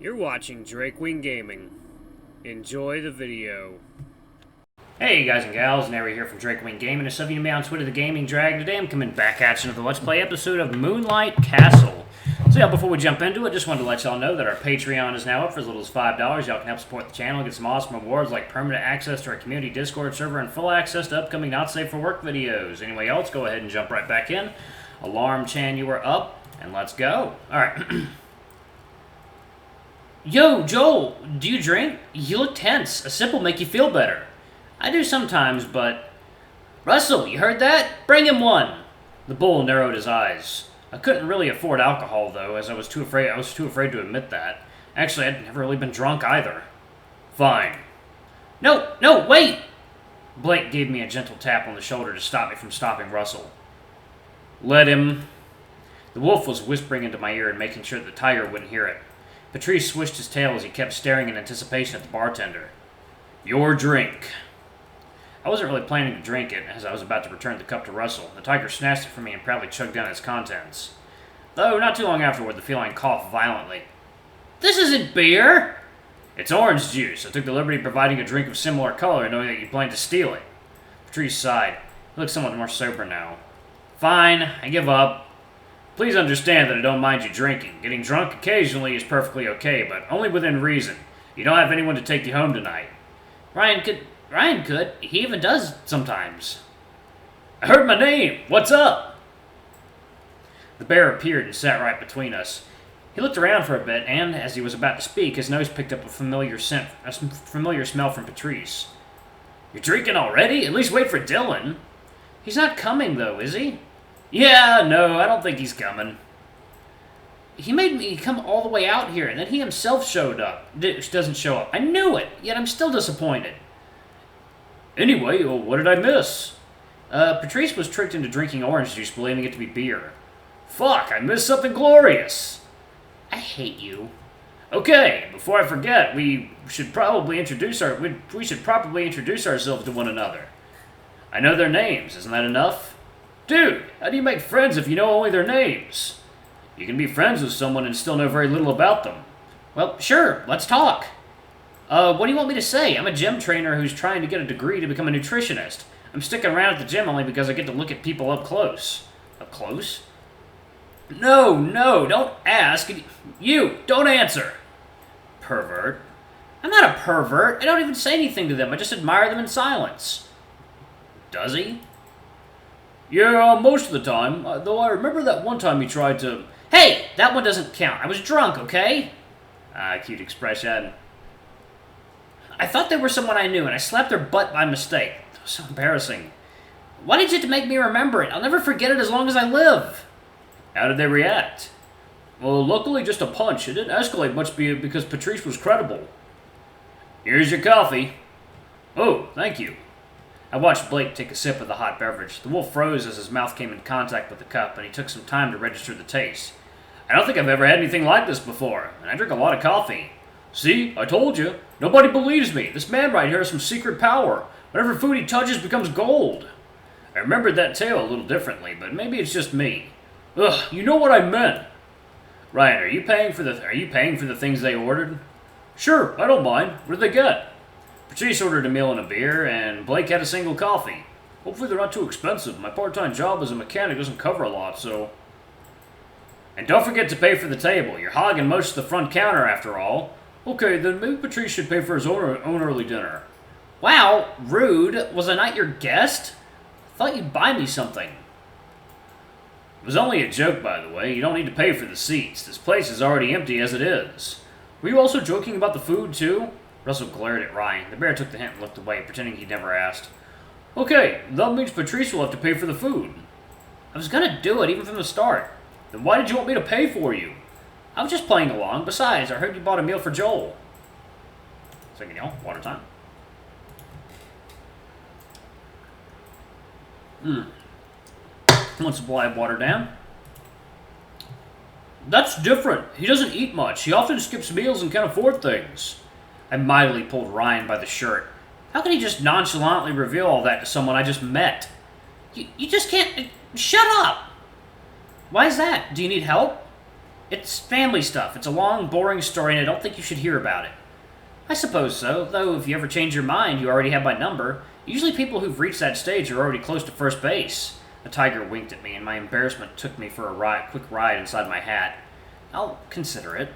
You're watching Drakewing Gaming. Enjoy the video. Hey guys and gals, Nary here from Drakewing Gaming. And some of you me on Twitter, the Gaming Drag. Today I'm coming back at you with the Let's Play episode of Moonlight Castle. So yeah, before we jump into it, just wanted to let y'all know that our Patreon is now up for as little as $5. Y'all can help support the channel, get some awesome rewards like permanent access to our community Discord server and full access to upcoming Not Safe for Work videos. Anyway else, go ahead and jump right back in. Alarm Chan, you are up, and let's go. Alright. Yo, Joel, do you drink? You look tense. A sip will make you feel better. I do sometimes, but... Russell, you heard that? Bring him one! The bull narrowed his eyes. I couldn't really afford alcohol, though, as I was too afraid to admit that. Actually, I'd never really been drunk either. Fine. No, wait! Blake gave me a gentle tap on the shoulder to stop me from stopping Russell. Let him... The wolf was whispering into my ear and making sure that the tiger wouldn't hear it. Patrice swished his tail as he kept staring in anticipation at the bartender. Your drink. I wasn't really planning to drink it, as I was about to return the cup to Russell. The tiger snatched it from me and proudly chugged down its contents. Though, not too long afterward, the feline coughed violently. This isn't beer! It's orange juice. I took the liberty of providing a drink of similar color, knowing that you planned to steal it. Patrice sighed. He looked somewhat more sober now. Fine, I give up. Please understand that I don't mind you drinking. Getting drunk occasionally is perfectly okay, but only within reason. You don't have anyone to take you home tonight. Ryan could. He even does sometimes. I heard my name. What's up? The bear appeared and sat right between us. He looked around for a bit, and as he was about to speak, his nose picked up a familiar smell from Patrice. You're drinking already? At least wait for Dylan. He's not coming, though, is he? Yeah, no, I don't think he's coming. He made me come all the way out here, and then he himself doesn't show up. I knew it, yet I'm still disappointed. Anyway, well, what did I miss? Patrice was tricked into drinking orange juice, believing it to be beer. Fuck, I missed something glorious. I hate you. Okay, before I forget, we should properly introduce ourselves to one another. I know their names, isn't that enough? Dude, how do you make friends if you know only their names? You can be friends with someone and still know very little about them. Well, sure, let's talk. What do you want me to say? I'm a gym trainer who's trying to get a degree to become a nutritionist. I'm sticking around at the gym only because I get to look at people up close. Up close? No, don't ask. You, don't answer. Pervert. I'm not a pervert. I don't even say anything to them. I just admire them in silence. Does he? Yeah, most of the time. Though I remember that one time he tried to... Hey, that one doesn't count. I was drunk, okay? Cute expression. I thought they were someone I knew, and I slapped their butt by mistake. It was so embarrassing. Why did you have to make me remember it? I'll never forget it as long as I live. How did they react? Well, luckily just a punch. It didn't escalate much because Patrice was credible. Here's your coffee. Oh, thank you. I watched Blake take a sip of the hot beverage. The wolf froze as his mouth came in contact with the cup, and he took some time to register the taste. I don't think I've ever had anything like this before, and I drink a lot of coffee. See, I told you. Nobody believes me. This man right here has some secret power. Whatever food he touches becomes gold. I remembered that tale a little differently, but maybe it's just me. Ugh, you know what I meant. Ryan, are you paying for the things they ordered? Sure, I don't mind. What did they get? Patrice ordered a meal and a beer, and Blake had a single coffee. Hopefully they're not too expensive. My part-time job as a mechanic doesn't cover a lot, so... And don't forget to pay for the table. You're hogging most of the front counter, after all. Okay, then maybe Patrice should pay for his own early dinner. Wow, rude. Was I not your guest? I thought you'd buy me something. It was only a joke, by the way. You don't need to pay for the seats. This place is already empty as it is. Were you also joking about the food, too? Russell glared at Ryan. The bear took the hint and looked away, pretending he'd never asked. Okay, that means Patrice will have to pay for the food. I was gonna do it, even from the start. Then why did you want me to pay for you? I was just playing along. Besides, I heard you bought a meal for Joel. Second, y'all. Water time. One supply of water down. That's different. He doesn't eat much. He often skips meals and can't afford things. I mightily pulled Ryan by the shirt. How can he just nonchalantly reveal all that to someone I just met? You just can't... Shut up! Why is that? Do you need help? It's family stuff. It's a long, boring story, and I don't think you should hear about it. I suppose so, though if you ever change your mind, you already have my number. Usually people who've reached that stage are already close to first base. The tiger winked at me, and my embarrassment took me for a quick ride inside my hat. I'll consider it.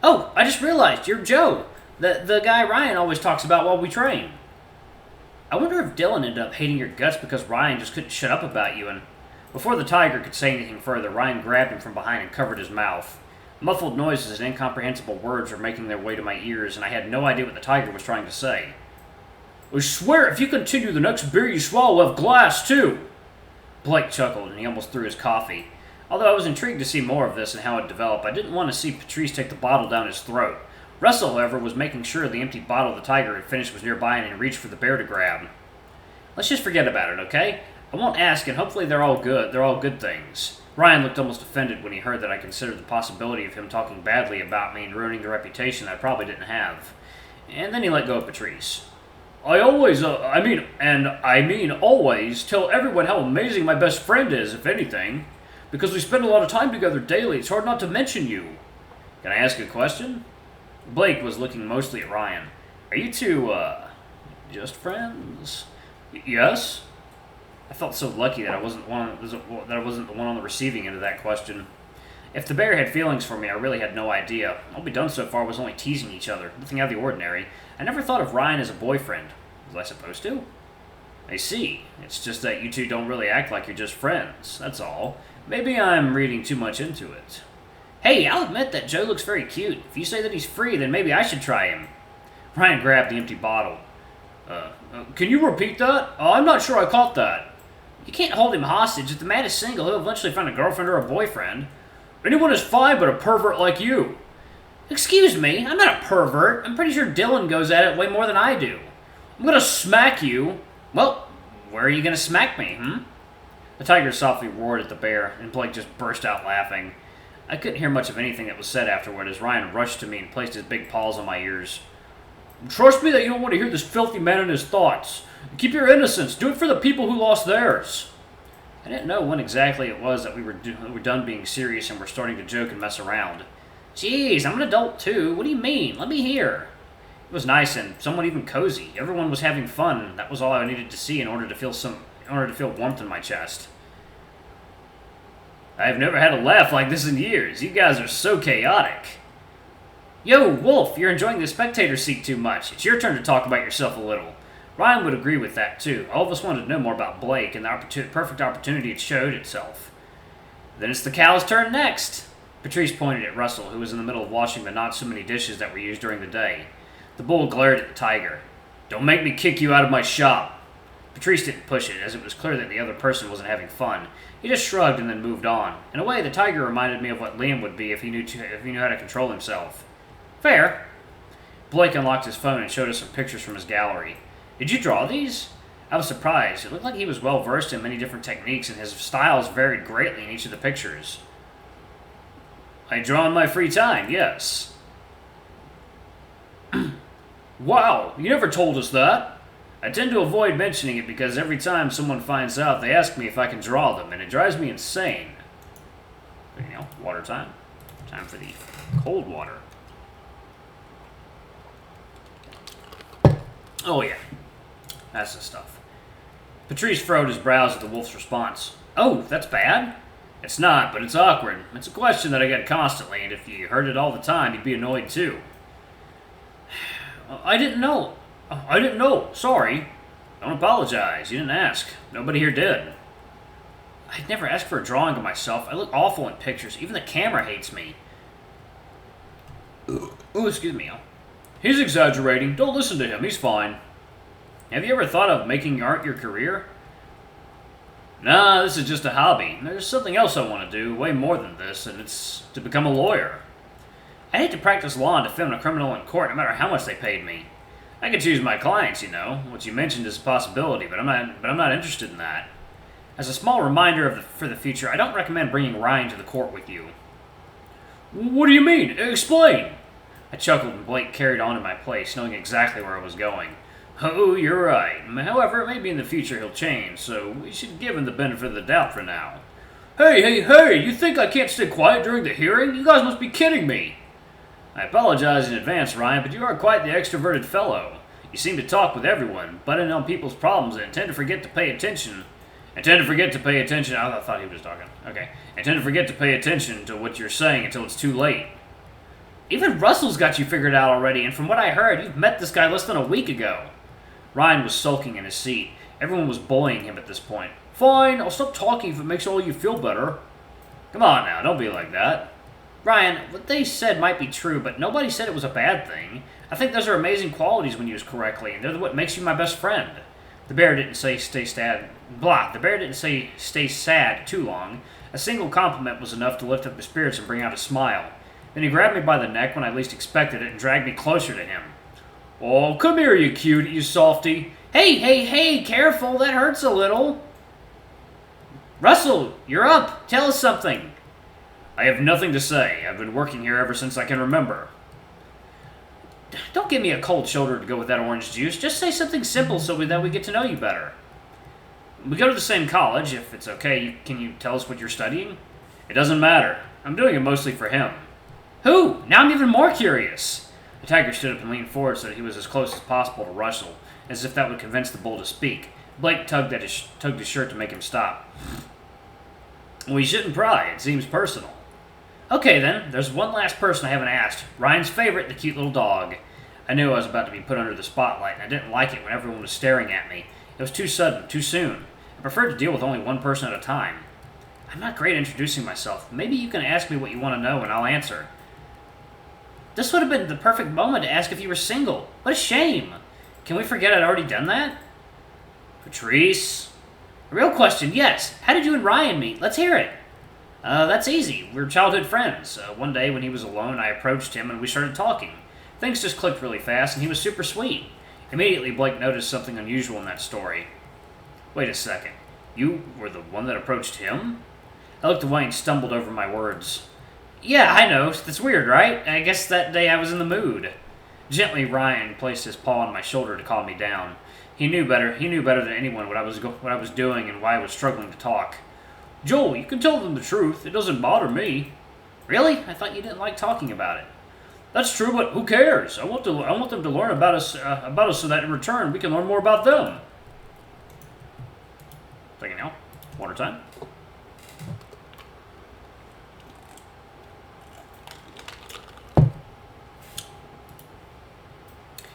Oh, I just realized, you're Joe, the guy Ryan always talks about while we train. I wonder if Dylan ended up hating your guts because Ryan just couldn't shut up about you, and before the tiger could say anything further, Ryan grabbed him from behind and covered his mouth. Muffled noises and incomprehensible words were making their way to my ears, and I had no idea what the tiger was trying to say. I swear, if you continue, the next beer you swallow will have glass, too. Blake chuckled, and he almost threw his coffee. Although I was intrigued to see more of this and how it developed, I didn't want to see Patrice take the bottle down his throat. Russell, however, was making sure the empty bottle the tiger had finished was nearby and reached for the bear to grab. Let's just forget about it, okay? I won't ask, and hopefully they're all good. They're all good things. Ryan looked almost offended when he heard that I considered the possibility of him talking badly about me and ruining the reputation I probably didn't have. And then he let go of Patrice. I always, I mean always, tell everyone how amazing my best friend is, if anything. Because we spend a lot of time together daily, it's hard not to mention you. Can I ask a question? Blake was looking mostly at Ryan. Are you two, just friends? Yes? I felt so lucky that I wasn't the one on the receiving end of that question. If the bear had feelings for me, I really had no idea. All we'd done so far was only teasing each other, nothing out of the ordinary. I never thought of Ryan as a boyfriend. Was I supposed to? I see. It's just that you two don't really act like you're just friends, that's all. Maybe I'm reading too much into it. Hey, I'll admit that Joe looks very cute. If you say that he's free, then maybe I should try him. Ryan grabbed the empty bottle. Can you repeat that? I'm not sure I caught that. You can't hold him hostage. If the man is single, he'll eventually find a girlfriend or a boyfriend. Anyone is fine but a pervert like you. Excuse me, I'm not a pervert. I'm pretty sure Dylan goes at it way more than I do. I'm gonna smack you. Well, where are you gonna smack me, The tiger softly roared at the bear, and Blake just burst out laughing. I couldn't hear much of anything that was said afterward as Ryan rushed to me and placed his big paws on my ears. Trust me that you don't want to hear this filthy man and his thoughts. Keep your innocence. Do it for the people who lost theirs. I didn't know when exactly it was that we were done being serious and were starting to joke and mess around. Jeez, I'm an adult too. What do you mean? Let me hear. It was nice and somewhat even cozy. Everyone was having fun, and that was all I needed to see in order to feel warmth in my chest. I've never had a laugh like this in years. You guys are so chaotic. Yo, Wolf, you're enjoying the spectator seat too much. It's your turn to talk about yourself a little. Ryan would agree with that, too. All of us wanted to know more about Blake, and the perfect opportunity it showed itself. Then it's the cow's turn next. Patrice pointed at Russell, who was in the middle of washing the not-so-many dishes that were used during the day. The bull glared at the tiger. Don't make me kick you out of my shop. Patrice didn't push it, as it was clear that the other person wasn't having fun. He just shrugged and then moved on. In a way, the tiger reminded me of what Liam would be if he knew how to control himself. Fair. Blake unlocked his phone and showed us some pictures from his gallery. Did you draw these? I was surprised. It looked like he was well versed in many different techniques, and his styles varied greatly in each of the pictures. I draw in my free time, yes. Wow, you never told us that. I tend to avoid mentioning it because every time someone finds out, they ask me if I can draw them, and it drives me insane. But, water time. Time for the cold water. Oh, yeah. That's the stuff. Patrice furrowed his brows at the wolf's response. Oh, that's bad? It's not, but it's awkward. It's a question that I get constantly, and if you heard it all the time, you'd be annoyed too. I didn't know. Sorry. Don't apologize. You didn't ask. Nobody here did. I'd never asked for a drawing of myself. I look awful in pictures. Even the camera hates me. Ooh, excuse me. He's exaggerating. Don't listen to him. He's fine. Have you ever thought of making art your career? Nah, this is just a hobby. There's something else I want to do, way more than this, and it's to become a lawyer. I hate to practice law and defend a criminal in court, no matter how much they paid me. I could choose my clients, What you mentioned is a possibility, but I'm not interested in that. As a small reminder for the future, I don't recommend bringing Ryan to the court with you. What do you mean? Explain! I chuckled and Blake carried on in my place, knowing exactly where I was going. Oh, you're right. However, maybe in the future he'll change, so we should give him the benefit of the doubt for now. Hey, you think I can't stay quiet during the hearing? You guys must be kidding me. I apologize in advance, Ryan, but you are quite the extroverted fellow. You seem to talk with everyone, butt in on people's problems, and tend to forget to pay attention. I thought he was talking. Okay. I tend to forget to pay attention to what you're saying until it's too late. Even Russell's got you figured out already, and from what I heard, you've met this guy less than a week ago. Ryan was sulking in his seat. Everyone was bullying him at this point. Fine, I'll stop talking if it makes all you feel better. Come on now, don't be like that. Ryan, what they said might be true, but nobody said it was a bad thing. I think those are amazing qualities when used correctly, and they're what makes you my best friend. The bear didn't say stay sad. The bear didn't say stay sad too long. A single compliment was enough to lift up his spirits and bring out a smile. Then he grabbed me by the neck when I least expected it and dragged me closer to him. Oh, come here, you cutie, you softy. Hey, careful, that hurts a little. Russell, you're up. Tell us something. I have nothing to say. I've been working here ever since I can remember. Don't give me a cold shoulder to go with that orange juice. Just say something simple so that we get to know you better. We go to the same college. If it's okay, can you tell us what you're studying? It doesn't matter. I'm doing it mostly for him. Who? Now I'm even more curious. The tiger stood up and leaned forward so that he was as close as possible to Russell, as if that would convince the bull to speak. Blake tugged his shirt to make him stop. We shouldn't pry. It seems personal. Okay, then. There's one last person I haven't asked. Ryan's favorite, the cute little dog. I knew I was about to be put under the spotlight, and I didn't like it when everyone was staring at me. It was too sudden, too soon. I preferred to deal with only one person at a time. I'm not great at introducing myself. Maybe you can ask me what you want to know, and I'll answer. This would have been the perfect moment to ask if you were single. What a shame. Can we forget I'd already done that? Patrice? A real question, yes. How did you and Ryan meet? Let's hear it. That's easy. We're childhood friends. One day when he was alone, I approached him and we started talking. Things just clicked really fast and he was super sweet. Immediately, Blake noticed something unusual in that story. Wait a second. You were the one that approached him? I looked away and stumbled over my words. Yeah, I know. That's weird, right? I guess that day I was in the mood. Gently, Ryan placed his paw on my shoulder to calm me down. He knew better than anyone what I was doing and why I was struggling to talk. Joel, you can tell them the truth. It doesn't bother me. Really? I thought you didn't like talking about it. That's true, but who cares? I want them to learn about us so that in return we can learn more about them. Second now. Water time.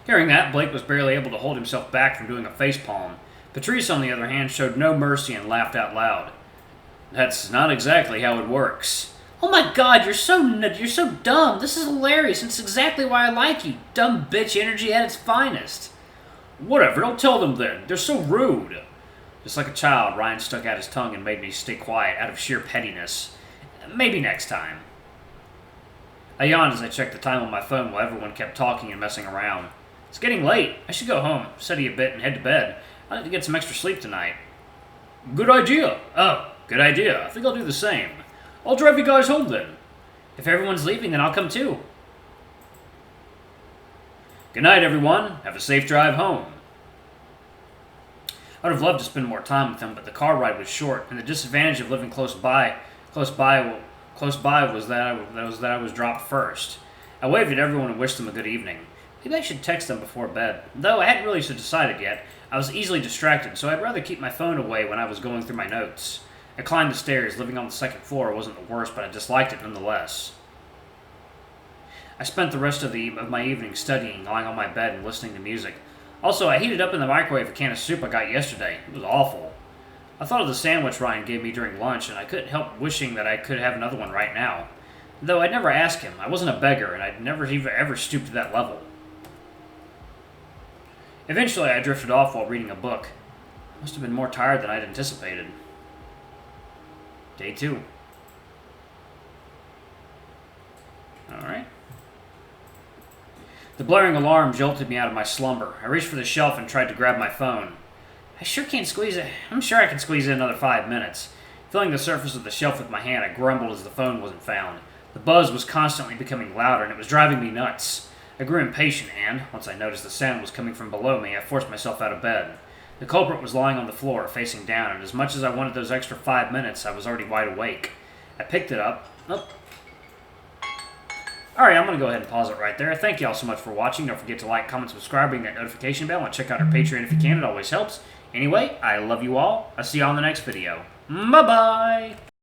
Hearing that, Blake was barely able to hold himself back from doing a facepalm. Patrice, on the other hand, showed no mercy and laughed out loud. That's not exactly how it works. Oh my god, you're so dumb. This is hilarious, and it's exactly why I like you. Dumb bitch energy at its finest. Whatever, don't tell them then. They're so rude. Just like a child, Ryan stuck out his tongue and made me stay quiet out of sheer pettiness. Maybe next time. I yawned as I checked the time on my phone while everyone kept talking and messing around. It's getting late. I should go home, study a bit, and head to bed. I need to get some extra sleep tonight. Good idea. Oh, good idea. I think I'll do the same. I'll drive you guys home then. If everyone's leaving, then I'll come too. Good night, everyone. Have a safe drive home. I would have loved to spend more time with them, but the car ride was short, and the disadvantage of living close by was that I was dropped first. I waved at everyone and wished them a good evening. Maybe I should text them before bed. Though I hadn't really decided yet, I was easily distracted, so I'd rather keep my phone away when I was going through my notes. I climbed the stairs. Living on the second floor wasn't the worst, but I disliked it nonetheless. I spent the rest of my evening studying, lying on my bed and listening to music. Also, I heated up in the microwave a can of soup I got yesterday. It was awful. I thought of the sandwich Ryan gave me during lunch, and I couldn't help wishing that I could have another one right now. Though I'd never asked him. I wasn't a beggar, and I'd never ever stooped to that level. Eventually, I drifted off while reading a book. I must have been more tired than I'd anticipated. Day 2. Alright. The blaring alarm jolted me out of my slumber. I reached for the shelf and tried to grab my phone. I'm sure I can squeeze in another 5 minutes. Feeling the surface of the shelf with my hand, I grumbled as the phone wasn't found. The buzz was constantly becoming louder, and it was driving me nuts. I grew impatient, and, once I noticed the sound was coming from below me, I forced myself out of bed. The culprit was lying on the floor, facing down, and as much as I wanted those extra 5 minutes, I was already wide awake. I picked it up. Oh. Alright, I'm going to go ahead and pause it right there. Thank you all so much for watching. Don't forget to like, comment, subscribe, ring that notification bell, and check out our Patreon if you can. It always helps. Anyway, I love you all. I'll see you on the next video. Bye-bye!